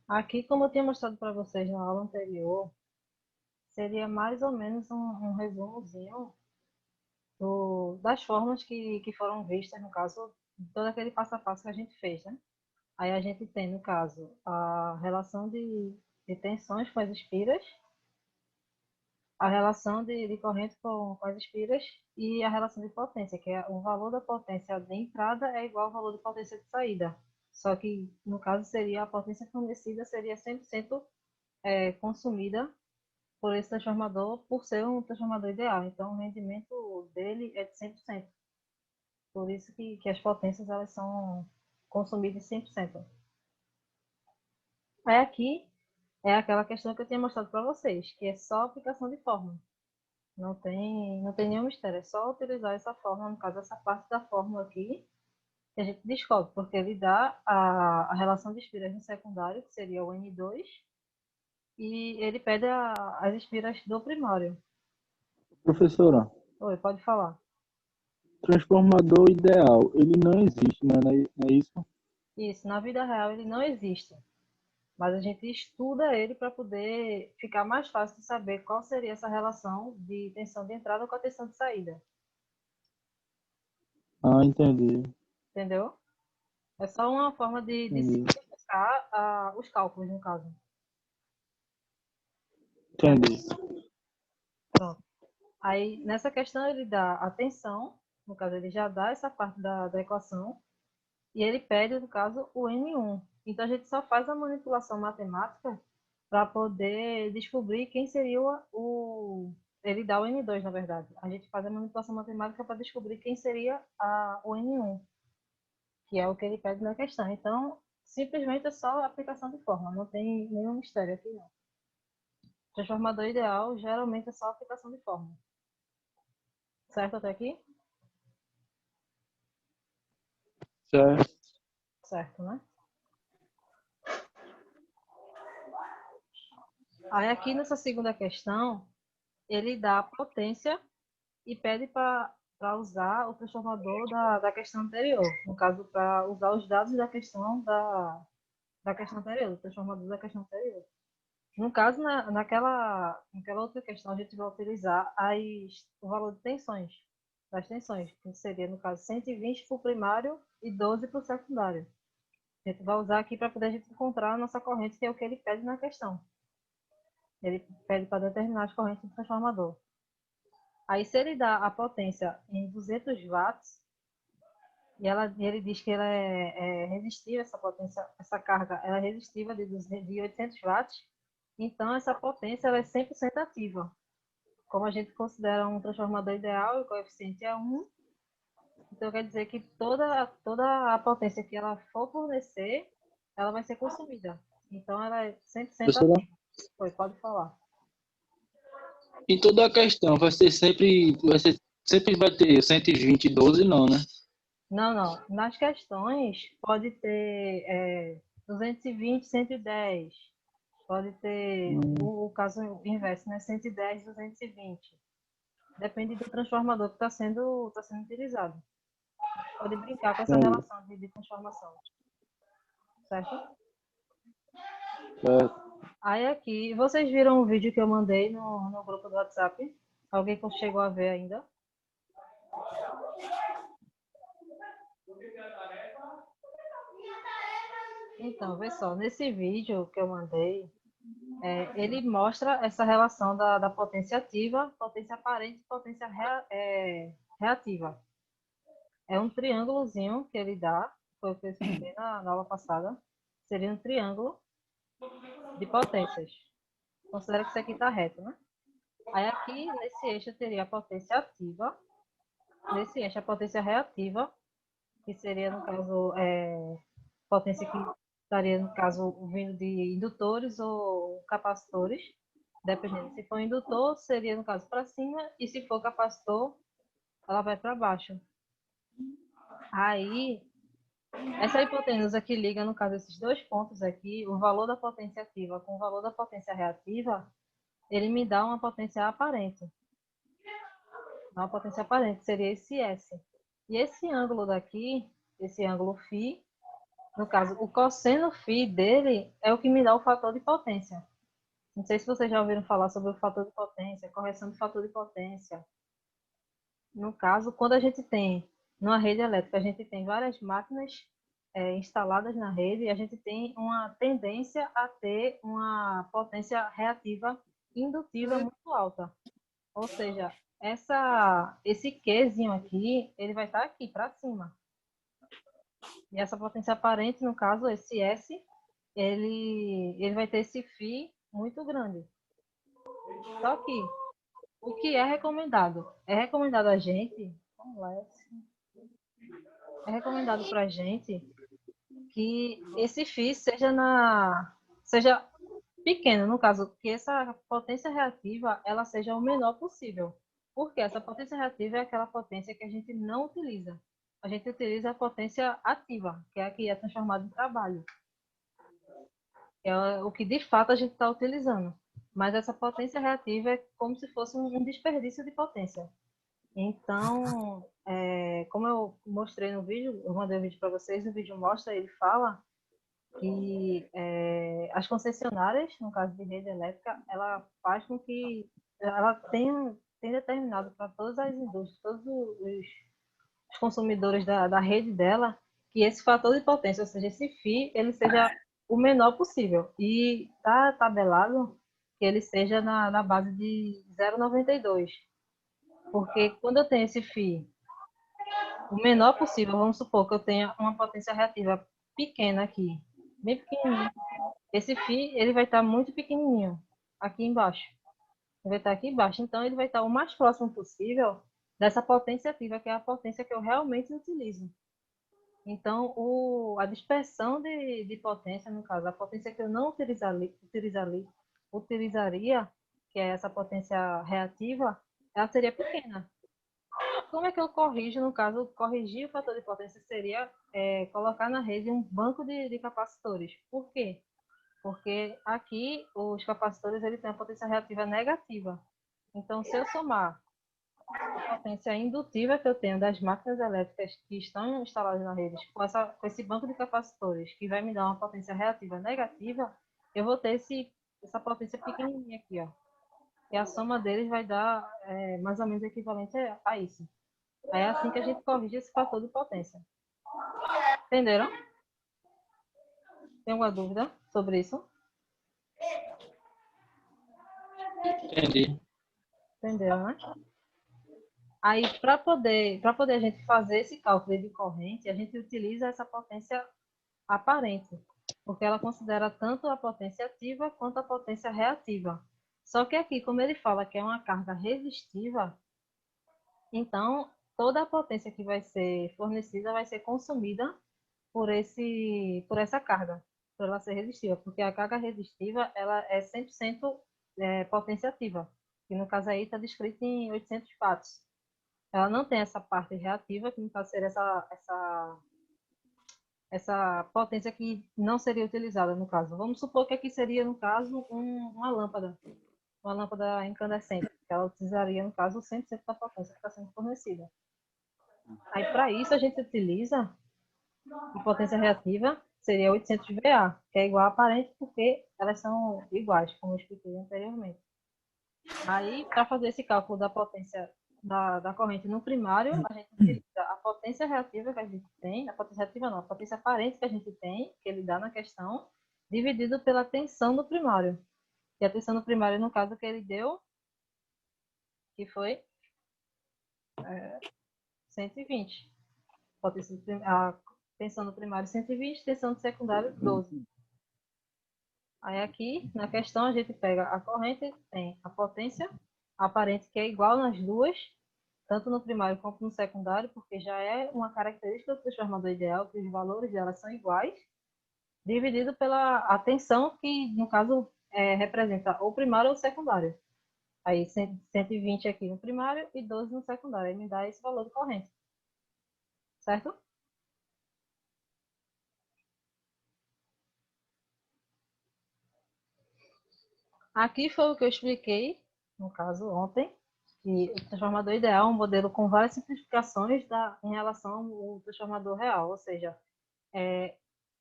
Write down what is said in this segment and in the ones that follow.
Aqui, como eu tinha mostrado para vocês na aula anterior, seria mais ou menos um resumozinho das formas que foram vistas, no caso, todo aquele passo a passo que a gente fez, né? Aí a gente tem, no caso, a relação de tensões com as espiras, a relação de corrente com as espiras e a relação de potência, que é o valor da potência de entrada é igual ao valor de potência de saída. Só que, no caso, seria a potência fornecida seria 100% consumida por esse transformador, por ser um transformador ideal. Então, o rendimento dele é de 100%. Por isso que as potências elas são consumidas 100%. Aí aqui é aquela questão que eu tinha mostrado para vocês, que é só aplicação de fórmula. Não tem nenhum mistério, é só utilizar essa fórmula, no caso, essa parte da fórmula aqui, que a gente descobre, porque ele dá a relação de espiras no secundário, que seria o N2, e ele pede as espiras do primário. Professora, Oi, pode falar. transformador ideal, ele não existe, né? Não é isso? Isso, na vida real ele não existe, mas a gente estuda ele para poder ficar mais fácil de saber qual seria essa relação de tensão de entrada com a tensão de saída, Ah, entendi, entendeu? É só uma forma de entendi, simplificar os cálculos, no caso. Certo? entendi. Pronto. Aí, nessa questão, ele dá a tensão, no caso, ele já dá essa parte da equação, e ele pede, no caso, o N1. Então, a gente só faz a manipulação matemática para poder descobrir quem seria ele dá o N2, na verdade. A gente faz a manipulação matemática para descobrir quem seria o N1, que é o que ele pede na questão. Então, simplesmente é só aplicação de fórmula, não tem nenhum mistério aqui, não. Transformador ideal, geralmente é só aplicação de fórmula. Certo até aqui? Certo. Certo, né? Aí aqui nessa segunda questão, ele dá a potência e pede para usar o transformador da questão anterior. No caso, para usar os dados da questão da questão anterior, do transformador da questão anterior. No caso, naquela outra questão, a gente vai utilizar o valor de tensões, das tensões, que seria, no caso, 120 para o primário e 12 para o secundário. A gente vai usar aqui para poder a gente encontrar a nossa corrente, que é o que ele pede na questão. Ele pede para determinar as correntes do transformador. Aí, se ele dá a potência em 200 watts, ele diz que ela é resistível, essa potência, essa carga, ela é resistível de 800 watts, então essa potência ela é 100% ativa. Como a gente considera um transformador ideal, o coeficiente é 1, então quer dizer que toda a potência que ela for fornecer, ela vai ser consumida. Então ela é 100% Professora, ativa. Foi, pode falar. em toda a questão, sempre vai ter 120 e 12, não, né? Não, não. Nas questões, pode ter 220, 110. Pode ter Hum, o caso inverso, né? 110, 220. Depende do transformador que está sendo utilizado. Pode brincar com essa entendi. relação de transformação, certo? Certo. Aí aqui, vocês viram o vídeo que eu mandei no grupo do WhatsApp? Alguém que chegou a ver ainda? Então, vê só, nesse vídeo que eu mandei, ele mostra essa relação da potência ativa, potência aparente e potência reativa. É um triângulozinho que ele dá, foi o que eu expliquei na aula passada. Seria um triângulo de potências. Considera que isso aqui está reto, né? Aí aqui, nesse eixo, teria a potência ativa, nesse eixo, a potência reativa, que seria, no caso, potência que estaria, no caso, vindo de indutores ou capacitores, dependendo. Se for indutor, seria, no caso, para cima, e se for capacitor, ela vai para baixo. Aí, essa hipotenusa que liga, no caso, esses dois pontos aqui, o valor da potência ativa com o valor da potência reativa, ele me dá uma potência aparente. Uma potência aparente, que seria esse S. E esse ângulo daqui, esse ângulo φ, No caso, o cosseno φ dele é o que me dá o fator de potência. Não sei se vocês já ouviram falar sobre o fator de potência, correção do fator de potência. No caso, quando a gente tem, numa rede elétrica, a gente tem várias máquinas instaladas na rede, a gente tem uma tendência a ter uma potência reativa indutiva muito alta. Ou seja, esse Qzinho aqui, ele vai estar aqui para cima. E essa potência aparente, no caso, esse S, ele vai ter esse φ muito grande. Só que, o que é recomendado? É recomendado a gente, vamos lá, é recomendado para a gente que esse φ seja pequeno, no caso, que essa potência reativa ela seja o menor possível. Porque essa potência reativa é aquela potência que a gente não utiliza. A gente utiliza a potência ativa, que é a que é transformada em trabalho. É o que de fato a gente está utilizando. Mas essa potência reativa é como se fosse um desperdício de potência. Então, como eu mostrei no vídeo, eu mandei o vídeo para vocês, o vídeo mostra, ele fala que as concessionárias, no caso de rede elétrica, ela faz com que ela tem determinado para todas as indústrias, todos os consumidores da rede dela, que esse fator de potência, ou seja, esse φ, ele seja o menor possível. E está tabelado que ele seja na base de 0,92. Porque quando eu tenho esse φ o menor possível, vamos supor que eu tenha uma potência reativa pequena aqui, bem pequenininha. Esse φ, ele vai estar muito pequenininho, aqui embaixo. Ele vai estar aqui embaixo. Então, ele vai estar o mais próximo possível dessa potência ativa, que é a potência que eu realmente utilizo. Então, a dispersão de potência, no caso, a potência que eu não utilizaria, que é essa potência reativa, ela seria pequena. Como é que eu corrijo, no caso, corrigir o fator de potência seria colocar na rede um banco de capacitores. Por quê? Porque aqui os capacitores ele têm a potência reativa negativa. Então, se eu somar a potência indutiva que eu tenho das máquinas elétricas que estão instaladas na rede com esse banco de capacitores, que vai me dar uma potência reativa negativa, eu vou ter essa potência pequenininha aqui, ó. E a soma deles vai dar mais ou menos equivalente a isso. Aí é assim que a gente corrige esse fator de potência. Entenderam? Tem alguma dúvida sobre isso? Entendi. Entenderam, né? Aí, para poder a gente fazer esse cálculo de corrente, a gente utiliza essa potência aparente, porque ela considera tanto a potência ativa quanto a potência reativa. Só que aqui, como ele fala que é uma carga resistiva, então toda a potência que vai ser fornecida vai ser consumida por essa carga, por ela ser resistiva, porque a carga resistiva ela é 100% potência ativa, que no caso aí está descrito em 800 watts. Ela não tem essa parte reativa, que no caso seria essa potência que não seria utilizada, no caso. Vamos supor que aqui seria, no caso, uma lâmpada incandescente, que ela utilizaria, no caso, 100% da potência que está sendo fornecida. Aí, para isso, a gente utiliza a potência reativa, seria 800 VA, que é igual a aparente, porque elas são iguais, como eu expliquei anteriormente. Aí, para fazer esse cálculo da potência da corrente no primário, a gente utiliza a potência reativa que a gente tem, a potência reativa não, a potência aparente que a gente tem, que ele dá na questão, dividido pela tensão do primário. E a tensão do primário, no caso, que ele deu, que foi 120. A tensão do primário 120, tensão do secundário 12. Aí aqui, na questão, a gente pega a corrente, tem a potência aparente, que é igual nas duas, tanto no primário quanto no secundário, porque já é uma característica do transformador ideal, que os valores delas são iguais, dividido pela tensão, que no caso representa ou primário ou secundário. Aí 120 aqui no primário e 12 no secundário. Aí me dá esse valor de corrente. Certo? Aqui foi o que eu expliquei, no caso, ontem, que o transformador ideal é um modelo com várias simplificações em relação ao transformador real, ou seja,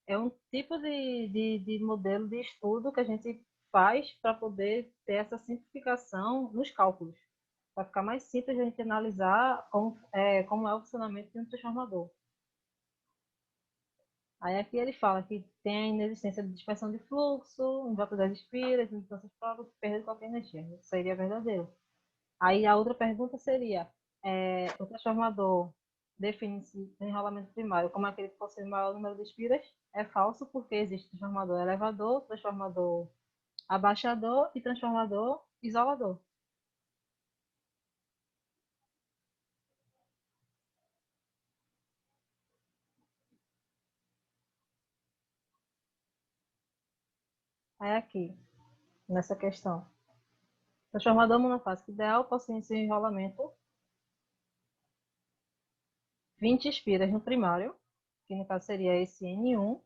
É um tipo de modelo de estudo que a gente faz para poder ter essa simplificação nos cálculos, para ficar mais simples a gente analisar como é o funcionamento de um transformador. Aí aqui ele fala que tem a inexistência de dispersão de fluxo, invelocidade de espiras, mudanças próprias, perda de qualquer energia. Isso seria verdadeiro. Aí a outra pergunta seria, o transformador define-se no enrolamento primário como aquele que possui maior número de espiras? É falso, porque existe transformador elevador, transformador abaixador e transformador isolador. Aí aqui, nessa questão. Transformador monofásico ideal possui em seu enrolamento 20 espiras no primário, que no caso seria esse N1,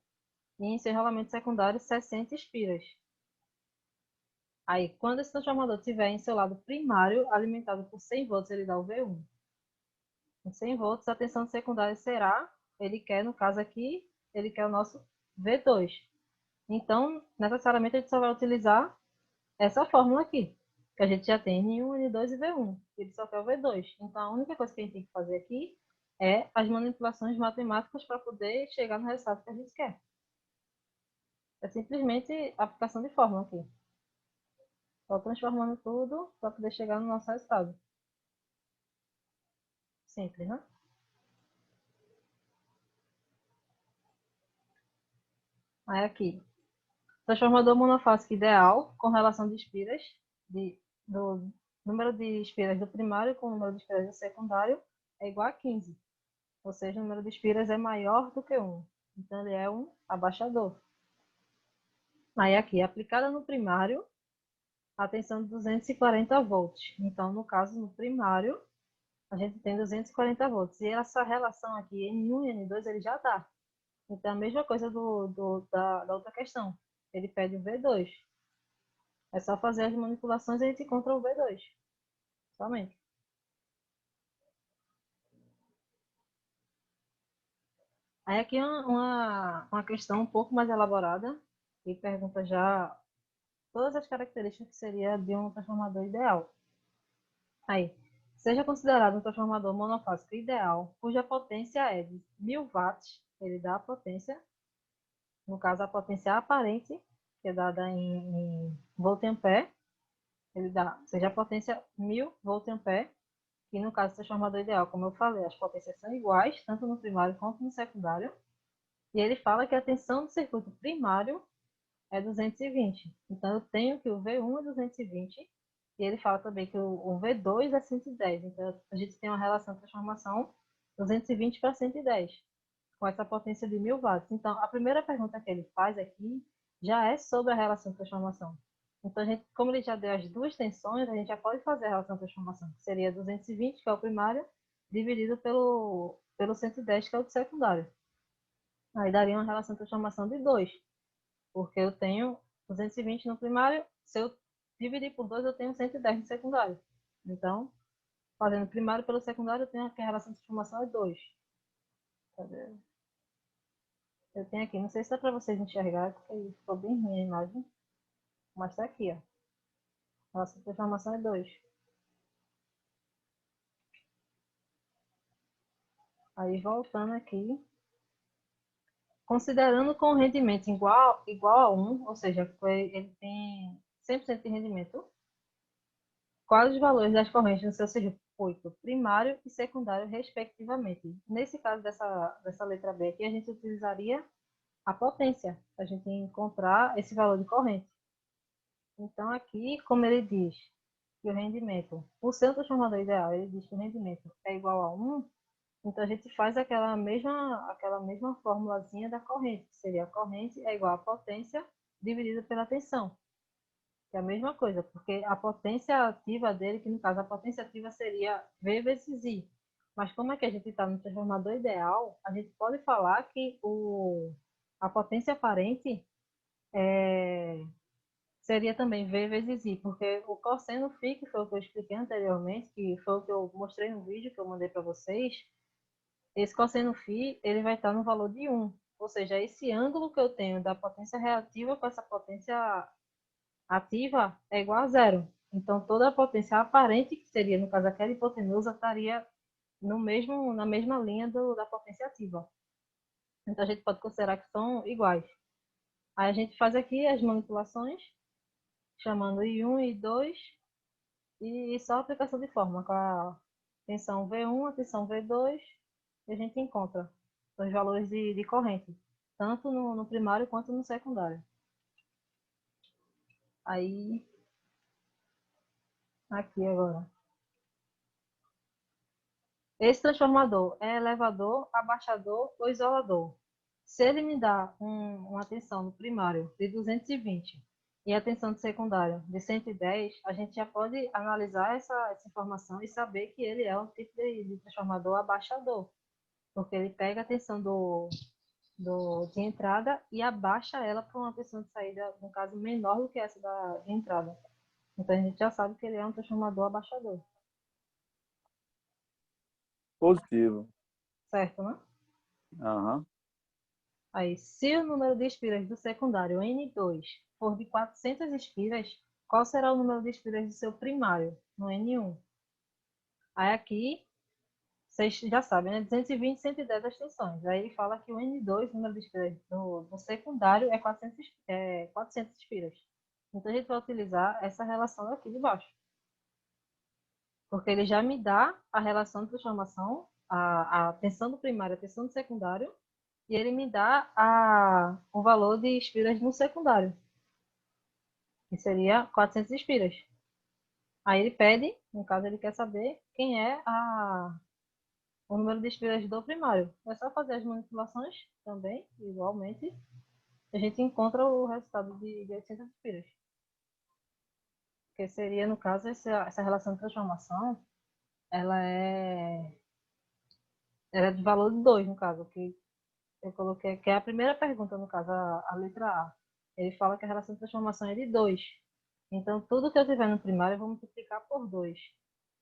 e em seu enrolamento secundário 60 espiras. Aí, quando esse transformador estiver em seu lado primário, alimentado por 100 volts, ele dá o V1. Em 100 volts, a tensão secundária será, ele quer, no caso aqui, ele quer o nosso V2. Então, necessariamente, a gente só vai utilizar essa fórmula aqui, que a gente já tem N1, N2 e V1. Ele só quer o V2. Então, a única coisa que a gente tem que fazer aqui é as manipulações matemáticas para poder chegar no resultado que a gente quer. É simplesmente aplicação de fórmula aqui. Só transformando tudo para poder chegar no nosso resultado. Simples, né? Aí aqui, transformador monofásico ideal com relação de espiras, do número de espiras do primário com o número de espiras do secundário é igual a 15. Ou seja, o número de espiras é maior do que 1. Então, ele é um abaixador. Aí aqui, aplicada no primário, a tensão de 240 volts. Então, no caso, no primário, a gente tem 240 volts. E essa relação aqui, N1 e N2, ele já dá. Então, a mesma coisa da outra questão. Ele pede o V2. É só fazer as manipulações e a gente encontra o V2. Somente. Aí aqui é uma questão um pouco mais elaborada. E pergunta já todas as características que seria de um transformador ideal. Aí, seja considerado um transformador monofásico ideal, cuja potência é de 1000 watts, ele dá a potência, no caso a potência aparente, que é dada em volt-ampere, ele dá, seja a potência 1000 volt-ampere, que no caso do transformador ideal, como eu falei, as potências são iguais, tanto no primário quanto no secundário, e ele fala que a tensão do circuito primário é 220. Então, eu tenho que o V1 é 220 e ele fala também que o V2 é 110. Então, a gente tem uma relação de transformação 220 para 110, com essa potência de 1000 watts. Então, a primeira pergunta que ele faz aqui já é sobre a relação de transformação. Então, a gente, como ele já deu as duas tensões, a gente já pode fazer a relação de transformação, que seria 220, que é o primário, dividido pelo 110, que é o secundário. Aí daria uma relação de transformação de 2, porque eu tenho 220 no primário, se eu dividir por 2, eu tenho 110 no secundário. Então, fazendo primário pelo secundário, eu tenho aqui a relação de transformação é 2. Eu tenho aqui, não sei se dá para vocês enxergarem, porque ficou bem ruim a imagem, mas está aqui, ó. A relação de transformação é 2. Aí, voltando aqui, considerando com rendimento igual a 1, ou seja, ele tem 100% de rendimento, quais os valores das correntes no seu circuito primário e secundário, respectivamente? Nesse caso dessa letra B aqui, a gente utilizaria a potência, para a gente encontrar esse valor de corrente. Então, aqui, como ele diz que o rendimento, por ser um transformador ideal, ele diz que o rendimento é igual a 1, então a gente faz aquela mesma formulazinha da corrente, que seria a corrente é igual a potência dividida pela tensão. Que é a mesma coisa, porque a potência ativa dele, que no caso a potência ativa seria V vezes I. Mas como é que a gente está no transformador ideal, a gente pode falar que a potência aparente seria também V vezes I, porque o cosseno φ, que foi o que eu expliquei anteriormente, que foi o que eu mostrei no vídeo que eu mandei para vocês, esse cosseno φ ele vai estar no valor de 1. Ou seja, esse ângulo que eu tenho da potência reativa com essa potência ativa é igual a zero. Então, toda a potência aparente, que seria, no caso, aquela hipotenusa, estaria na mesma linha da potência ativa. Então, a gente pode considerar que são iguais. Aí a gente faz aqui as manipulações, chamando I1 e I2, e só a aplicação de fórmula, com a tensão V1, a tensão V2, e a gente encontra os valores de corrente, tanto no primário quanto no secundário. Aí, aqui agora. Esse transformador é elevador, abaixador ou isolador? Se ele me dá uma tensão no primário de 220 e a tensão de secundário de 110, a gente já pode analisar essa informação e saber que ele é um tipo de transformador abaixador, porque ele pega a tensão de entrada e abaixa ela para uma tensão de saída, no caso, menor do que essa de entrada. Então a gente já sabe que ele é um transformador abaixador. Positivo. Certo, né? Aham. Aí, se o número de espiras do secundário N2 for de 400 espiras, qual será o número de espiras do seu primário, no N1? Aí aqui, vocês já sabem, né? 220 e 110 as tensões. Aí ele fala que o N2, o número de espiras do secundário, é 400 espiras. Então a gente vai utilizar essa relação aqui de baixo. Porque ele já me dá a relação de transformação, a tensão do primário e a tensão do secundário, e ele me dá o valor de espiras no secundário, que seria 400 espiras. Aí ele pede, no caso ele quer saber quem é o número de espiras do primário. É só fazer as manipulações também, igualmente, a gente encontra o resultado de 800 espiras. Que seria, no caso, essa relação de transformação, ela é de valor de 2, no caso, que eu coloquei, que é a primeira pergunta, no caso, a letra A. Ele fala que a relação de transformação é de 2. Então, tudo que eu tiver no primário, eu vou multiplicar por 2.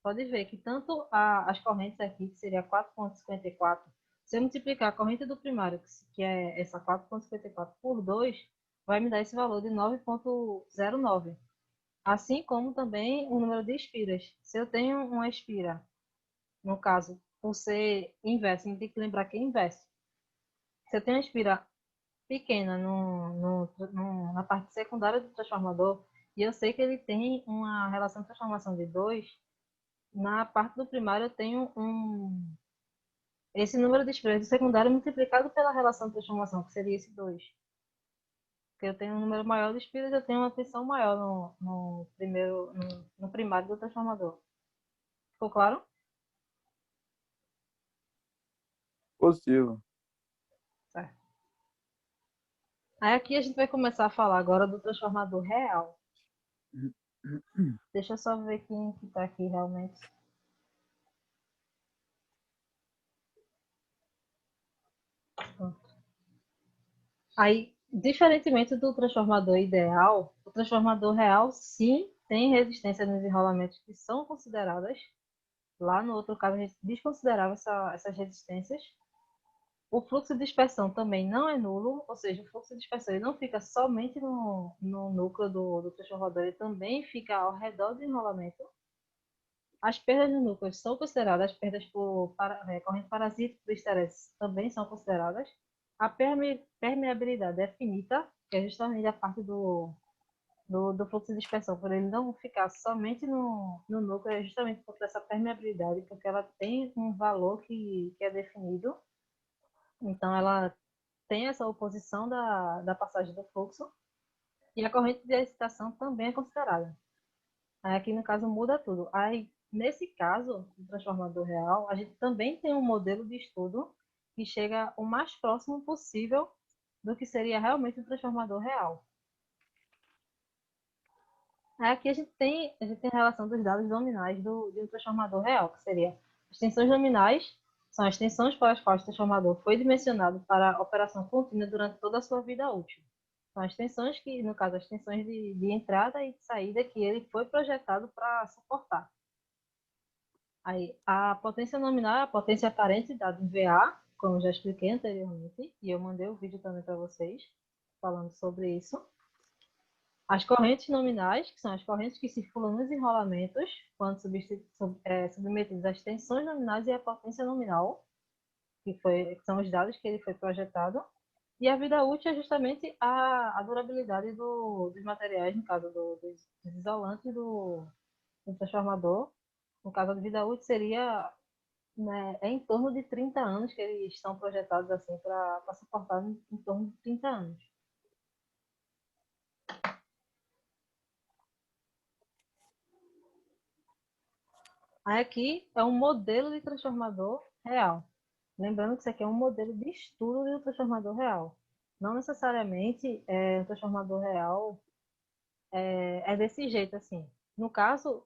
Pode ver que tanto as correntes aqui, que seria 4,54, se eu multiplicar a corrente do primário, que é essa 4,54 por 2, vai me dar esse valor de 9,09. Assim como também o número de espiras. Se eu tenho uma espira, no caso, por ser inverso, a gente tem que lembrar que é inverso. Se eu tenho uma espira pequena na parte secundária do transformador, e eu sei que ele tem uma relação de transformação de 2, na parte do primário eu tenho esse número de espiras do secundário multiplicado pela relação de transformação, que seria esse 2. Porque eu tenho um número maior de espiras, eu tenho uma tensão maior no primário do transformador. Ficou claro? Positivo. Certo. Aí aqui a gente vai começar a falar agora do transformador real. Deixa eu só ver quem que tá aqui realmente. Aí, diferentemente do transformador ideal, o transformador real sim tem resistência nos enrolamentos que são consideradas. Lá no outro caso a gente desconsiderava essas resistências. O fluxo de dispersão também não é nulo, ou seja, o fluxo de dispersão ele não fica somente no núcleo do transformador, ele também fica ao redor do enrolamento. As perdas no núcleo são consideradas, as perdas por corrente parasítica do estresse também são consideradas. A permeabilidade é finita, que é justamente a parte do fluxo de dispersão, por ele não ficar somente no núcleo, é justamente por essa permeabilidade, porque ela tem um valor que é definido. Então, ela tem essa oposição da passagem do fluxo, e a corrente de excitação também é considerada. Aí, aqui, no caso, muda tudo. Aí, nesse caso, do transformador real, a gente também tem um modelo de estudo que chega o mais próximo possível do que seria realmente um transformador real. Aí, aqui a gente tem a relação dos dados nominais de um transformador real, que seria as tensões nominais, são as tensões para as quais o transformador foi dimensionado para operação contínua durante toda a sua vida útil. São as tensões que, no caso, as tensões de entrada e de saída que ele foi projetado para suportar. Aí, a potência nominal é a potência aparente dada em VA, como eu já expliquei anteriormente, e eu mandei o vídeo também para vocês, falando sobre isso. As correntes nominais, que são as correntes que circulam nos enrolamentos, quando submetidas às tensões nominais e à potência nominal, que são os dados que ele foi projetado. E a vida útil é justamente a durabilidade dos materiais, no caso dos isolantes do transformador. No caso, a vida útil seria, né, em torno de 30 anos, que eles estão projetados assim para suportar em torno de 30 anos. Aí aqui é um modelo de transformador real. Lembrando que isso aqui é um modelo de estudo de um transformador real. Não necessariamente o transformador real é desse jeito assim. No caso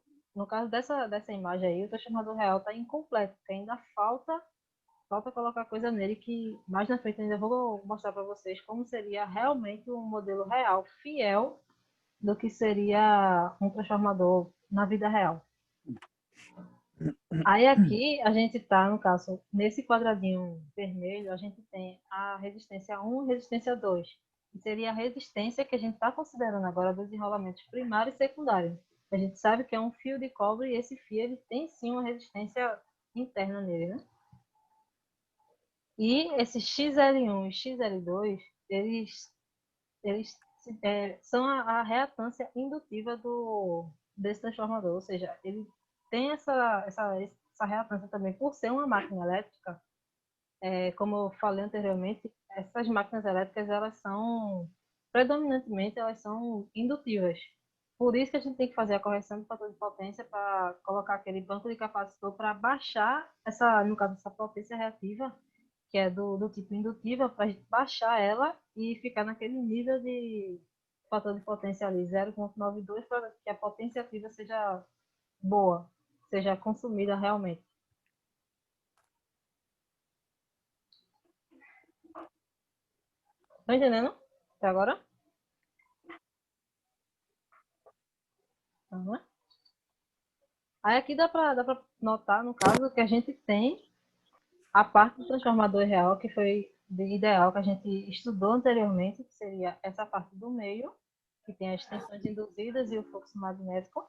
dessa imagem aí, o transformador real está incompleto, porque ainda falta colocar coisa nele que mais na frente eu ainda vou mostrar para vocês como seria realmente um modelo real, fiel do que seria um transformador na vida real. Aí aqui a gente está, no caso, nesse quadradinho vermelho, a gente tem a resistência 1 e resistência 2, que seria a resistência que a gente está considerando agora dos enrolamentos primário e secundário. A gente sabe que é um fio de cobre e esse fio ele tem sim uma resistência interna nele, né? E esse XL1 e XL2, eles são a reatância indutiva desse transformador, ou seja, ele tem essa reatância também por ser uma máquina elétrica. Como eu falei anteriormente, essas máquinas elétricas, elas são, predominantemente, elas são indutivas. Por isso que a gente tem que fazer a correção do fator de potência para colocar aquele banco de capacitor para baixar no caso, essa potência reativa, que é do tipo indutiva, para a gente baixar ela e ficar naquele nível de fator de potência ali, 0,92, para que a potência ativa seja boa, seja consumida realmente. Tá entendendo? Até agora? Uhum. Aí aqui dá para notar, no caso, que a gente tem a parte do transformador real, que foi ideal, que a gente estudou anteriormente, que seria essa parte do meio, que tem as tensões induzidas e o fluxo magnético.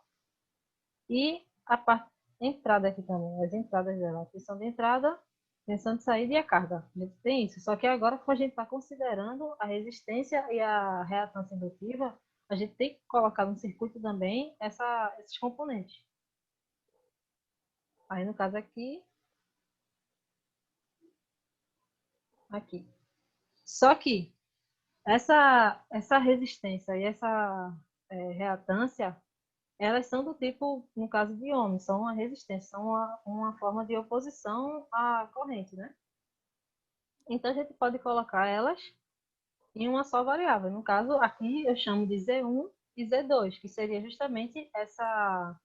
E a parte entrada aqui também, as entradas dela, a tensão de entrada, tensão de saída e a carga. A gente tem isso. Só que agora, como a gente está considerando a resistência e a reatância indutiva, a gente tem que colocar no circuito também esses componentes. Aí, no caso aqui. Só que essa resistência e essa reatância, elas são do tipo, no caso de ohms, são uma resistência, são uma forma de oposição à corrente, né? Então, a gente pode colocar elas em uma só variável. No caso, aqui eu chamo de Z1 e Z2, que seria justamente essa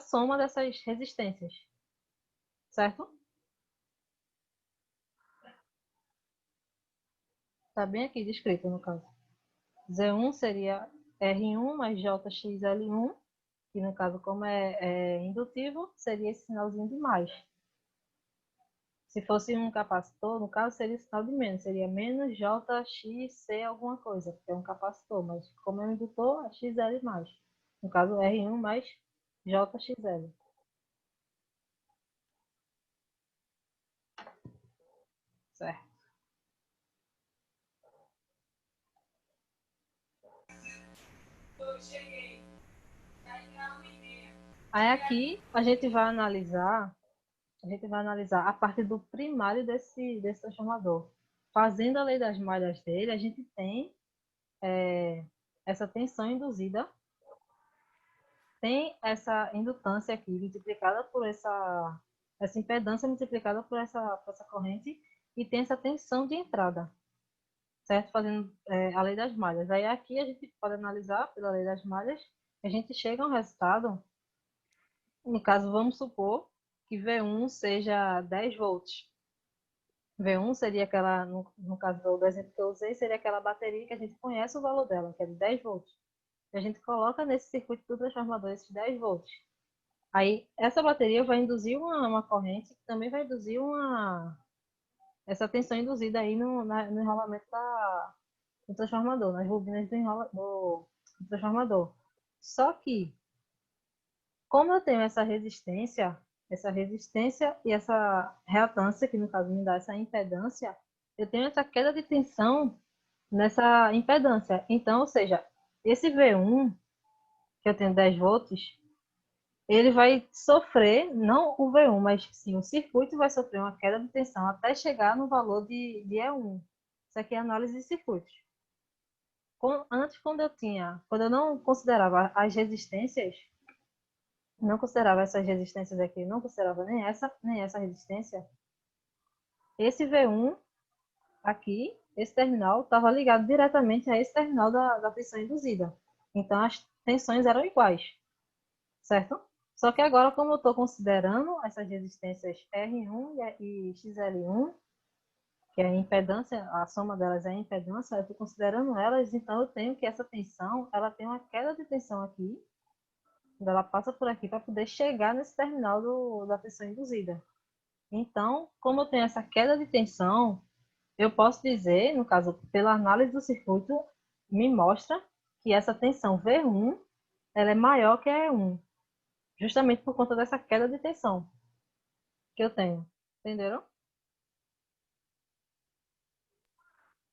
soma dessas resistências, certo? Está bem aqui descrito, no caso. Z1 seria R1 mais JXL1, que no caso, como é indutivo, seria esse sinalzinho de mais. Se fosse um capacitor, no caso, seria o sinal de menos, seria menos JXC alguma coisa, porque é um capacitor, mas como é um indutor, é XL mais. No caso, R1 mais JXL. Certo. Aí aqui a gente vai analisar a parte do primário desse transformador. Fazendo a lei das malhas dele, a gente tem essa tensão induzida, tem essa indutância aqui multiplicada por essa impedância multiplicada por essa corrente e tem essa tensão de entrada, certo? Fazendo a lei das malhas. Aí aqui a gente pode analisar pela lei das malhas, a gente chega a um resultado. No caso, vamos supor que V1 seja 10 volts. V1 seria aquela, no caso do exemplo que eu usei, seria aquela bateria que a gente conhece o valor dela, que é de 10 volts. E a gente coloca nesse circuito do transformador esses 10 volts. Aí, essa bateria vai induzir uma corrente, que também vai induzir essa tensão induzida aí no enrolamento do transformador, nas bobinas do transformador. Só que, como eu tenho essa resistência e essa reatância, que no caso me dá essa impedância, eu tenho essa queda de tensão nessa impedância. Então, ou seja, esse V1, que eu tenho 10 volts, ele vai sofrer, não o V1, mas sim o circuito vai sofrer uma queda de tensão até chegar no valor de E1. Isso aqui é análise de circuitos. Antes, quando eu não considerava as resistências, não considerava essas resistências aqui, não considerava nem essa resistência, esse V1 aqui, esse terminal, estava ligado diretamente a esse terminal da tensão induzida. Então, as tensões eram iguais, certo? Só que agora, como eu estou considerando essas resistências R1 e XL1, que é a impedância, a soma delas é a impedância, eu estou considerando elas, então eu tenho que essa tensão, ela tem uma queda de tensão aqui, quando ela passa por aqui para poder chegar nesse terminal da tensão induzida. Então, como eu tenho essa queda de tensão, eu posso dizer, no caso, pela análise do circuito, me mostra que essa tensão V1 ela é maior que a E1, justamente por conta dessa queda de tensão que eu tenho. Entenderam?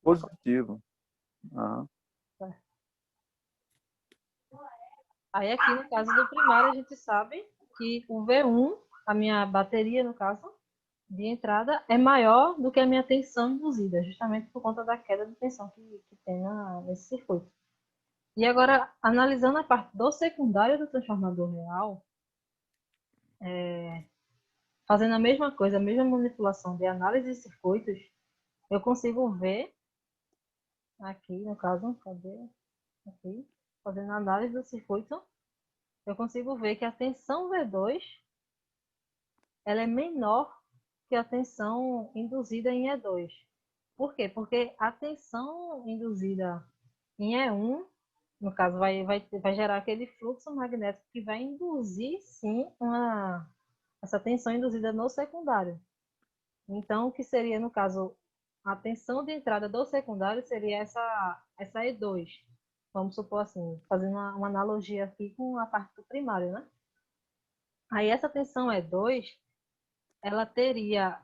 Positivo. Aham. Aí aqui no caso do primário a gente sabe que o V1, a minha bateria no caso, de entrada, é maior do que a minha tensão induzida, justamente por conta da queda de tensão que tem nesse circuito. E agora, analisando a parte do secundário do transformador real, fazendo a mesma coisa, a mesma manipulação de análise de circuitos, eu consigo ver, aqui no caso, cadê? Aqui, fazendo a análise do circuito, eu consigo ver que a tensão V2 ela é menor que a tensão induzida em E2. Por quê? Porque a tensão induzida em E1, no caso, vai gerar aquele fluxo magnético que vai induzir, sim, essa tensão induzida no secundário. Então, o que seria, no caso, a tensão de entrada do secundário seria essa E2. Vamos supor assim, fazendo uma analogia aqui com a parte do primário, né? Aí essa tensão E2, ela teria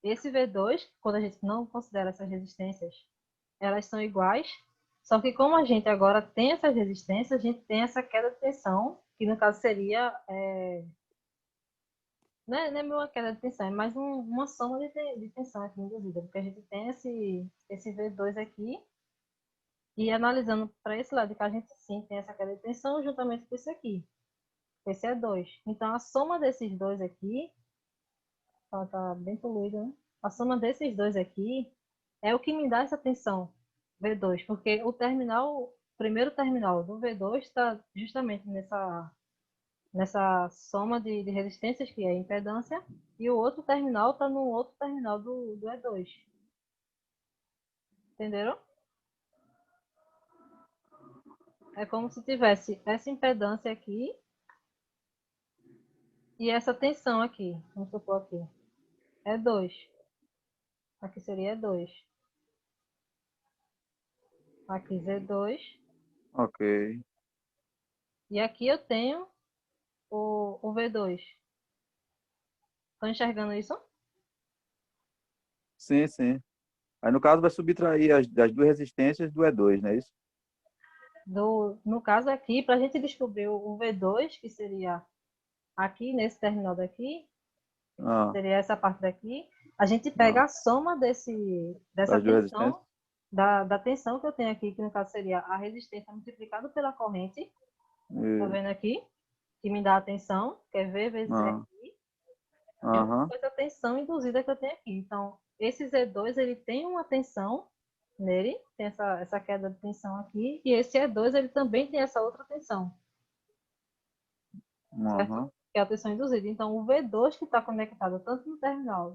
esse V2, quando a gente não considera essas resistências, elas são iguais, só que como a gente agora tem essas resistências, a gente tem essa queda de tensão, que no caso seria, não é uma queda de tensão, é mais uma soma de tensão aqui induzida, porque a gente tem esse V2 aqui, e analisando para esse lado de cá, a gente sim tem essa queda de tensão juntamente com isso aqui, esse é 2. Então a soma desses dois aqui, tá bem poluído, né? A soma desses dois aqui é o que me dá essa tensão V2, porque o primeiro terminal do V2 está justamente nessa soma de resistências, que é a impedância, e o outro terminal está no outro terminal do E2. Entenderam? É como se tivesse essa impedância aqui e essa tensão aqui. Vamos supor aqui. E2. Aqui seria E2. Aqui Z2. Ok. E aqui eu tenho o V2. Estão enxergando isso? Sim, sim. Aí, no caso, vai subtrair as duas resistências do E2, não é isso? No caso aqui, para a gente descobrir o V2, que seria aqui nesse terminal daqui, Ah, seria essa parte daqui, a gente ah. pega a soma dessa Das duas resistências? tensão, da tensão que eu tenho aqui, que no caso seria a resistência multiplicada pela corrente, tá E, vendo aqui? Que me dá a tensão, que é V vezes E ah, aqui, e aham. depois a tensão induzida que eu tenho aqui. Então, esse Z2, ele tem uma tensão nele, tem essa queda de tensão aqui, e esse E2, ele também tem essa outra tensão, certo? Aham. Que é a tensão induzida. Então, o V2 que está conectado tanto no terminal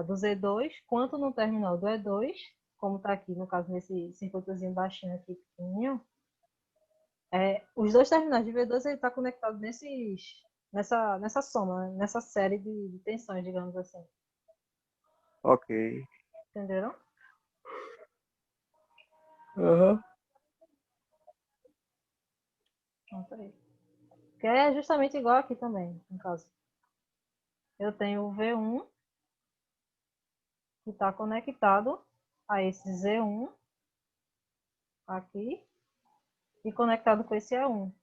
do Z2, quanto no terminal do E2, como está aqui, no caso, nesse circuitozinho baixinho aqui, pequenininho, os dois terminais de V2 ele está conectado nessa soma, nessa série de tensões, digamos assim. Ok. Entenderam? Aham. Pronto aí. Que é justamente igual aqui também, no caso. Eu tenho o V1 que está conectado a esse Z1 aqui e conectado com esse E1.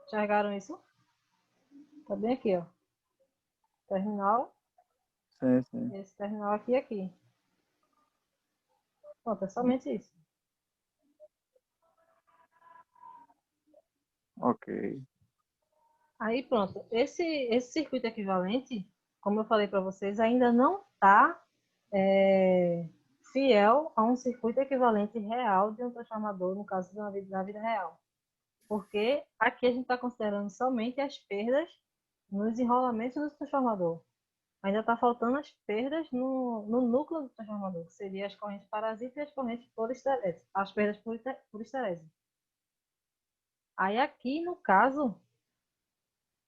Enxergaram isso? Tá bem aqui, ó. Terminal, Sim, sim. esse terminal aqui e aqui. Pronto, é somente isso. Ok. Aí pronto, esse circuito equivalente, como eu falei para vocês, ainda não está fiel a um circuito equivalente real de um transformador, no caso da vida real. Porque aqui a gente está considerando somente as perdas nos enrolamentos do transformador. Ainda está faltando as perdas no núcleo do transformador, que seria as correntes parasitas e as correntes por esterese, as perdas por esterese. Aí aqui, no caso,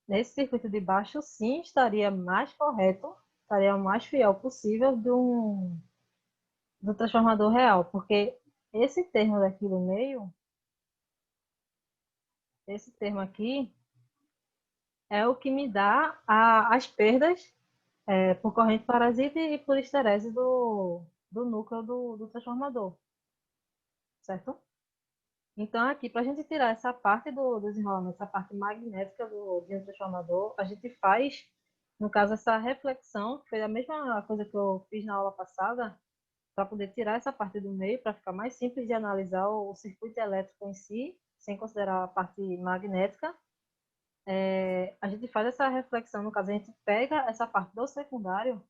nesse circuito de baixo, sim, estaria mais correto, estaria o mais fiel possível do transformador real, porque esse termo daqui no meio, esse termo aqui, é o que me dá as perdas por corrente parasita e por esterese do núcleo do transformador, certo? Então, aqui, para a gente tirar essa parte dos enrolamentos, essa parte magnética de um transformador, a gente faz, no caso, essa reflexão, que foi a mesma coisa que eu fiz na aula passada, para poder tirar essa parte do meio, para ficar mais simples de analisar o circuito elétrico em si, sem considerar a parte magnética. A gente faz essa reflexão, no caso, a gente pega essa parte do secundário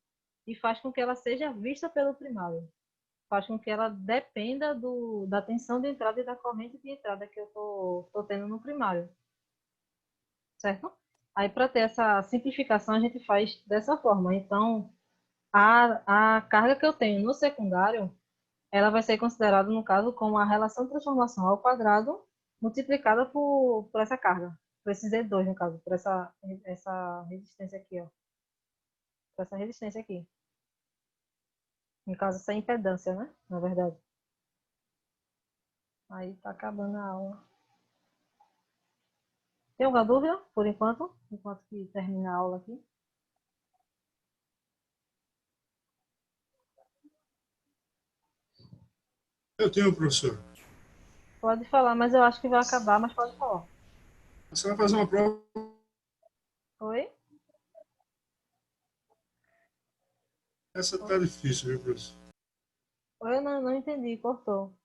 e faz com que ela seja vista pelo primário. Faz com que ela dependa da tensão de entrada e da corrente de entrada que eu tô tendo no primário, certo? Aí, para ter essa simplificação, a gente faz dessa forma. Então, a carga que eu tenho no secundário, ela vai ser considerada, no caso, como a relação de transformação ao quadrado multiplicada por essa carga, por esse Z2, no caso, por essa resistência aqui, ó. Por essa resistência aqui. No caso, essa impedância, né? Na verdade. Aí tá acabando a aula. Tem alguma dúvida, por enquanto? Enquanto que termina a aula aqui. Eu tenho, professor. Pode falar, mas eu acho que vai acabar, mas pode falar. Você vai fazer uma prova. Oi? Essa tá difícil, viu, professor? Oi, eu não entendi, cortou.